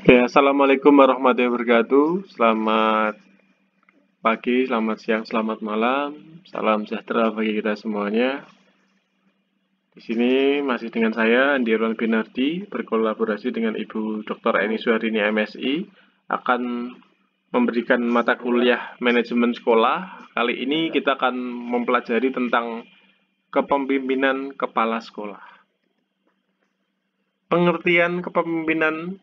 Ya, Assalamualaikum warahmatullahi wabarakatuh. Selamat pagi, selamat siang, selamat malam. Salam sejahtera bagi kita semuanya. Di sini masih dengan saya, Andi Irwan Binardi, berkolaborasi dengan Ibu Dr. Eni Suharini MSI, akan memberikan mata kuliah manajemen sekolah. Kali ini kita akan mempelajari tentang kepemimpinan kepala sekolah. Pengertian kepemimpinan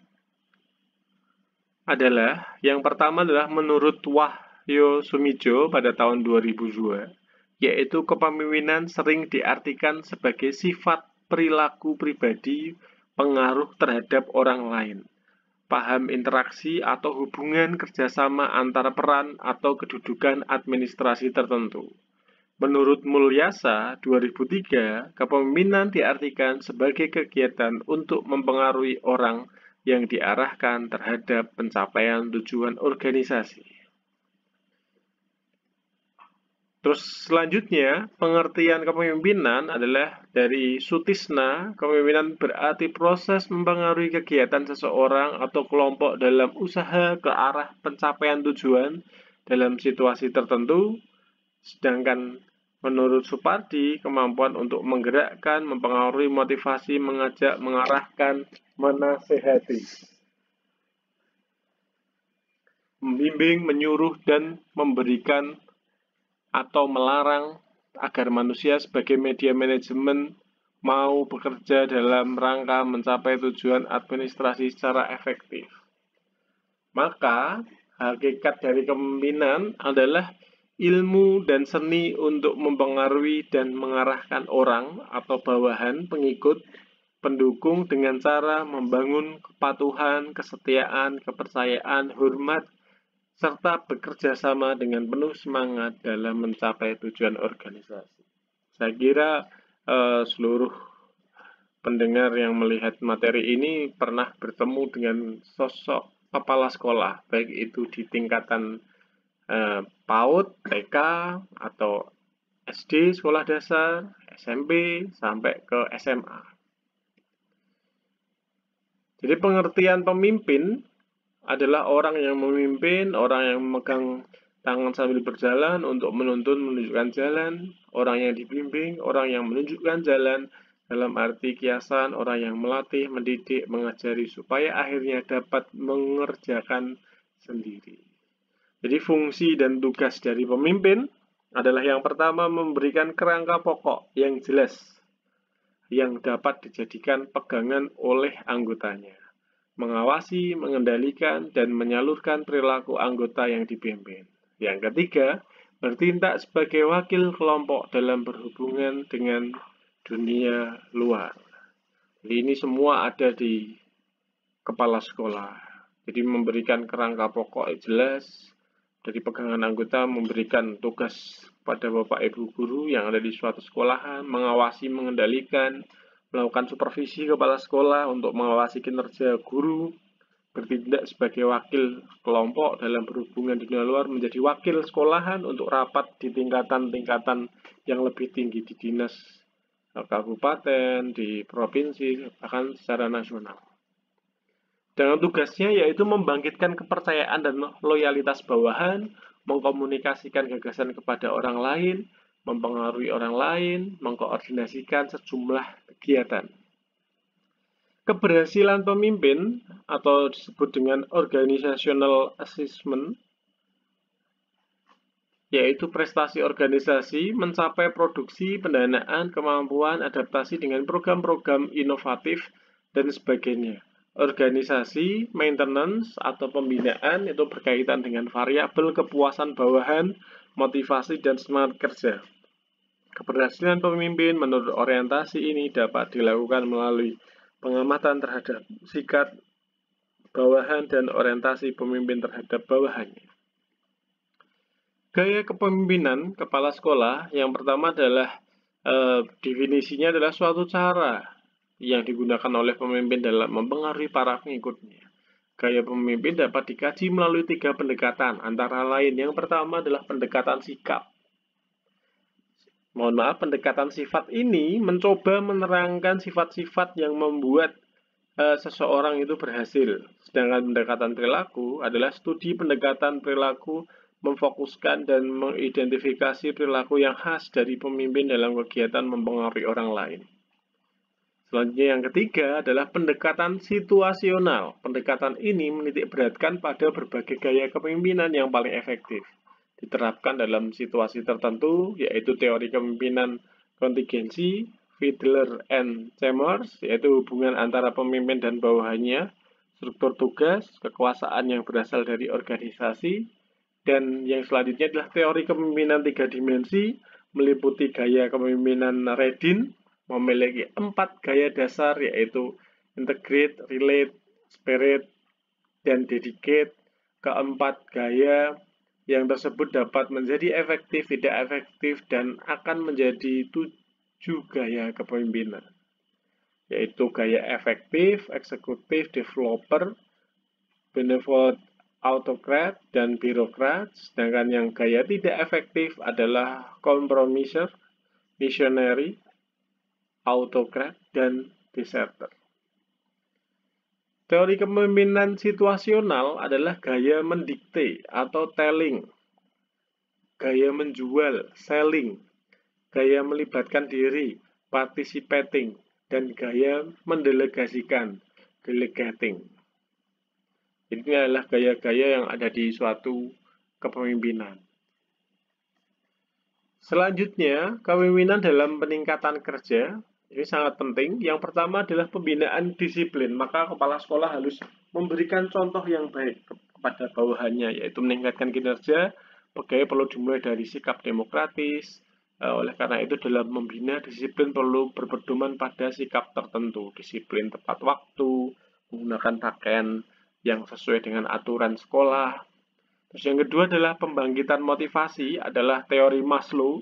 adalah, yang pertama adalah menurut Wahyo Sumijo pada tahun 2002, yaitu kepemimpinan sering diartikan sebagai sifat perilaku pribadi pengaruh terhadap orang lain, paham interaksi atau hubungan kerjasama antara peran atau kedudukan administrasi tertentu. Menurut Mulyasa 2003, kepemimpinan diartikan sebagai kegiatan untuk mempengaruhi orang yang diarahkan terhadap pencapaian tujuan organisasi. Terus selanjutnya, pengertian kepemimpinan adalah dari Sutisna. Kepemimpinan berarti proses mempengaruhi kegiatan seseorang atau kelompok dalam usaha ke arah pencapaian tujuan dalam situasi tertentu. Sedangkan menurut Supardi, kemampuan untuk menggerakkan, mempengaruhi, motivasi, mengajak, mengarahkan, menasehati, membimbing, menyuruh, dan memberikan atau melarang agar manusia sebagai media manajemen mau bekerja dalam rangka mencapai tujuan administrasi secara efektif. Maka, hakikat dari kepemimpinan adalah ilmu dan seni untuk mempengaruhi dan mengarahkan orang atau bawahan pengikut pendukung dengan cara membangun kepatuhan, kesetiaan, kepercayaan, hormat, serta bekerja sama dengan penuh semangat dalam mencapai tujuan organisasi. Saya kira seluruh pendengar yang melihat materi ini pernah bertemu dengan sosok kepala sekolah, baik itu di tingkatan PAUD, TK, atau SD, sekolah dasar, SMP, sampai ke SMA. Jadi pengertian pemimpin adalah orang yang memimpin, orang yang memegang tangan sambil berjalan untuk menuntun, menunjukkan jalan, orang yang dibimbing, orang yang menunjukkan jalan, dalam arti kiasan, orang yang melatih, mendidik, mengajari, supaya akhirnya dapat mengerjakan sendiri. Jadi fungsi dan tugas dari pemimpin adalah yang pertama memberikan kerangka pokok yang jelas, yang dapat dijadikan pegangan oleh anggotanya, mengawasi, mengendalikan, dan menyalurkan perilaku anggota yang dipimpin. Yang ketiga, bertindak sebagai wakil kelompok dalam berhubungan dengan dunia luar. Jadi ini semua ada di kepala sekolah. Jadi memberikan kerangka pokok yang jelas, dari pegangan anggota memberikan tugas pada Bapak Ibu guru yang ada di suatu sekolahan, mengawasi, mengendalikan, melakukan supervisi kepala sekolah untuk mengawasi kinerja guru, bertindak sebagai wakil kelompok dalam berhubungan di dunia luar, menjadi wakil sekolahan untuk rapat di tingkatan-tingkatan yang lebih tinggi di dinas kabupaten, di provinsi, bahkan secara nasional. Dengan tugasnya yaitu membangkitkan kepercayaan dan loyalitas bawahan, mengkomunikasikan gagasan kepada orang lain, mempengaruhi orang lain, mengkoordinasikan sejumlah kegiatan. Keberhasilan pemimpin atau disebut dengan organizational assessment, yaitu prestasi organisasi mencapai produksi, pendanaan, kemampuan, adaptasi dengan program-program inovatif, dan sebagainya. Organisasi, maintenance, atau pembinaan itu berkaitan dengan variabel kepuasan bawahan, motivasi, dan semangat kerja. Keberhasilan pemimpin menurut orientasi ini dapat dilakukan melalui pengamatan terhadap sikap bawahan dan orientasi pemimpin terhadap bawahannya. Gaya kepemimpinan kepala sekolah yang pertama adalah definisinya adalah suatu cara yang digunakan oleh pemimpin dalam mempengaruhi para pengikutnya. Gaya pemimpin dapat dikaji melalui 3 pendekatan, antara lain yang pertama adalah pendekatan sikap. Pendekatan sifat ini mencoba menerangkan sifat-sifat yang membuat seseorang itu berhasil. Sedangkan pendekatan perilaku adalah studi pendekatan perilaku memfokuskan dan mengidentifikasi perilaku yang khas dari pemimpin dalam kegiatan mempengaruhi orang lain. Selanjutnya yang ketiga adalah pendekatan situasional. Pendekatan ini menitikberatkan pada berbagai gaya kepemimpinan yang paling efektif. Diterapkan dalam situasi tertentu, yaitu teori kepemimpinan kontingensi, Fiedler and Chambers, yaitu hubungan antara pemimpin dan bawahannya, struktur tugas, kekuasaan yang berasal dari organisasi, dan yang selanjutnya adalah teori kepemimpinan 3 dimensi, meliputi gaya kepemimpinan Redin, memiliki 4 gaya dasar, yaitu integrate, relate, spirit, dan dedicate. Keempat gaya yang tersebut dapat menjadi efektif, tidak efektif, dan akan menjadi 7 gaya kepemimpinan, yaitu gaya efektif, eksekutif, developer, benevolent, autocrat, dan birokrat. Sedangkan yang gaya tidak efektif adalah compromiser, missionary, autocrat, dan deserter. Teori kepemimpinan situasional adalah gaya mendikte atau telling, gaya menjual, selling, gaya melibatkan diri, participating, dan gaya mendelegasikan, delegating. Ini adalah gaya-gaya yang ada di suatu kepemimpinan. Selanjutnya, kepemimpinan dalam peningkatan kerja. Ini sangat penting. Yang pertama adalah pembinaan disiplin. Maka kepala sekolah harus memberikan contoh yang baik kepada bawahannya, yaitu meningkatkan kinerja. Pegawai perlu dimulai dari sikap demokratis. Oleh karena itu, dalam membina disiplin perlu berpedoman pada sikap tertentu. Disiplin tepat waktu, menggunakan pakaian yang sesuai dengan aturan sekolah. Terus yang kedua adalah pembangkitan motivasi, adalah teori Maslow,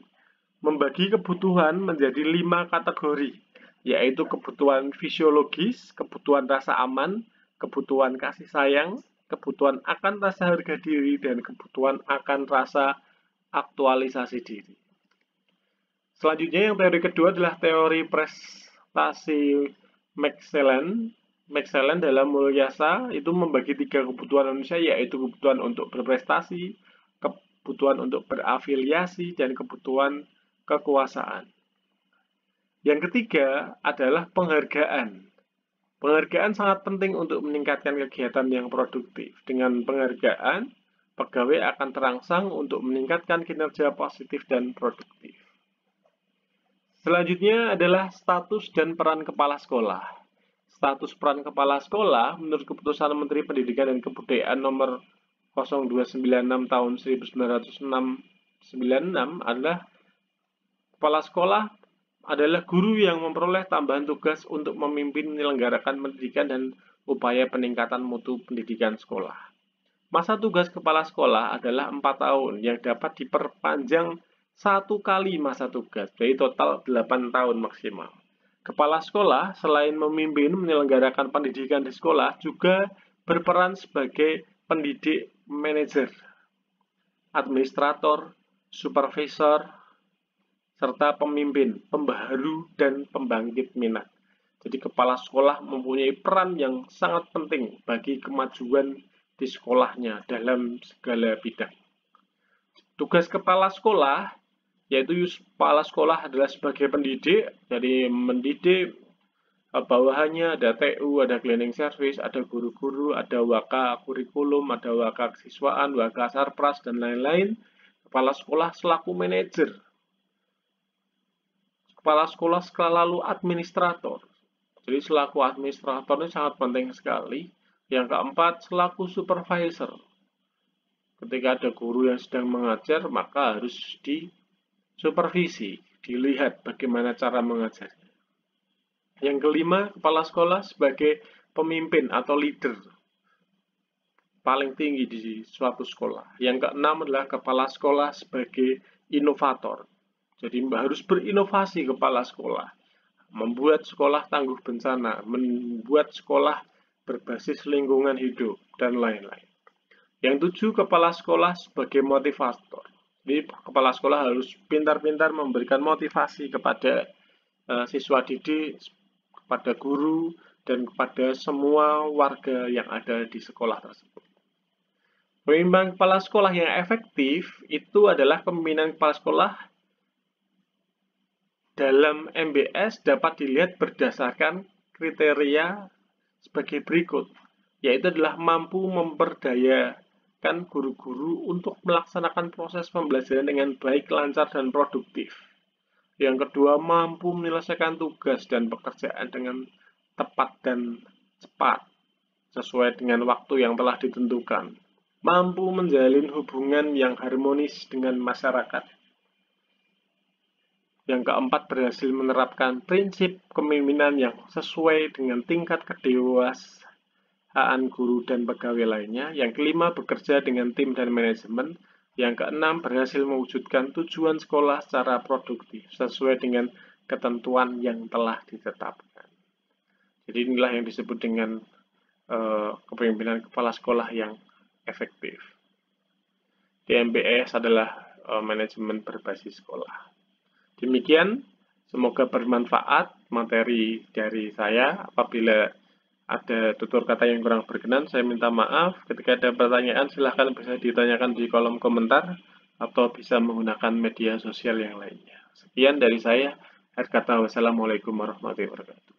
membagi kebutuhan menjadi 5 kategori, yaitu kebutuhan fisiologis, kebutuhan rasa aman, kebutuhan kasih sayang, kebutuhan akan rasa harga diri, dan kebutuhan akan rasa aktualisasi diri. Selanjutnya yang teori kedua adalah teori prestasi Maclellan dalam Mulyasa itu membagi 3 kebutuhan manusia, yaitu kebutuhan untuk berprestasi, kebutuhan untuk berafiliasi, dan kebutuhan kekuasaan. Yang ketiga adalah penghargaan. Penghargaan sangat penting untuk meningkatkan kegiatan yang produktif. Dengan penghargaan, pegawai akan terangsang untuk meningkatkan kinerja positif dan produktif. Selanjutnya adalah status dan peran kepala sekolah. Status peran kepala sekolah menurut keputusan Menteri Pendidikan dan Kebudayaan nomor 0296 tahun 1996 adalah kepala sekolah adalah guru yang memperoleh tambahan tugas untuk memimpin menyelenggarakan pendidikan dan upaya peningkatan mutu pendidikan sekolah. Masa tugas kepala sekolah adalah 4 tahun yang dapat diperpanjang 1 kali masa tugas, jadi total 8 tahun maksimal. Kepala sekolah selain memimpin menyelenggarakan pendidikan di sekolah juga berperan sebagai pendidik, manajer, administrator, supervisor, serta pemimpin, pembaharu, dan pembangkit minat. Jadi kepala sekolah mempunyai peran yang sangat penting bagi kemajuan di sekolahnya dalam segala bidang. Tugas kepala sekolah yaitu kepala sekolah adalah sebagai pendidik, jadi mendidik bawahannya ada TU, ada cleaning service, ada guru-guru, ada waka kurikulum, ada waka kesiswaan, waka sarpras, dan lain-lain. Kepala sekolah selaku manajer. Kepala sekolah selalu administrator. Jadi selaku administrator ini sangat penting sekali. Yang keempat, selaku supervisor. Ketika ada guru yang sedang mengajar, maka harus supervisi, dilihat bagaimana cara mengajarnya. Yang kelima, kepala sekolah sebagai pemimpin atau leader paling tinggi di suatu sekolah. Yang keenam adalah kepala sekolah sebagai inovator. Jadi harus berinovasi kepala sekolah, membuat sekolah tangguh bencana, membuat sekolah berbasis lingkungan hidup, dan lain-lain. Yang tujuh, kepala sekolah sebagai motivator. Jadi kepala sekolah harus pintar-pintar memberikan motivasi kepada siswa didik, kepada guru, dan kepada semua warga yang ada di sekolah tersebut. Pemimpinan kepala sekolah yang efektif itu adalah pemimpinan kepala sekolah dalam MBS dapat dilihat berdasarkan kriteria sebagai berikut, yaitu adalah mampu memberdayakan guru-guru untuk melaksanakan proses pembelajaran dengan baik, lancar, dan produktif. Yang kedua, mampu menyelesaikan tugas dan pekerjaan dengan tepat dan cepat, sesuai dengan waktu yang telah ditentukan. Mampu menjalin hubungan yang harmonis dengan masyarakat. Yang keempat, berhasil menerapkan prinsip kepemimpinan yang sesuai dengan tingkat kedewasaan guru dan pegawai lainnya. Yang kelima, bekerja dengan tim dan manajemen. Yang keenam, berhasil mewujudkan tujuan sekolah secara produktif sesuai dengan ketentuan yang telah ditetapkan. Jadi inilah yang disebut dengan kepemimpinan kepala sekolah yang efektif. MBS adalah manajemen berbasis sekolah. Demikian, semoga bermanfaat materi dari saya. Apabila ada tutur kata yang kurang berkenan, saya minta maaf. Ketika ada pertanyaan, silahkan bisa ditanyakan di kolom komentar atau bisa menggunakan media sosial yang lainnya. Sekian dari saya. Akhir kata, wassalamualaikum warahmatullahi wabarakatuh.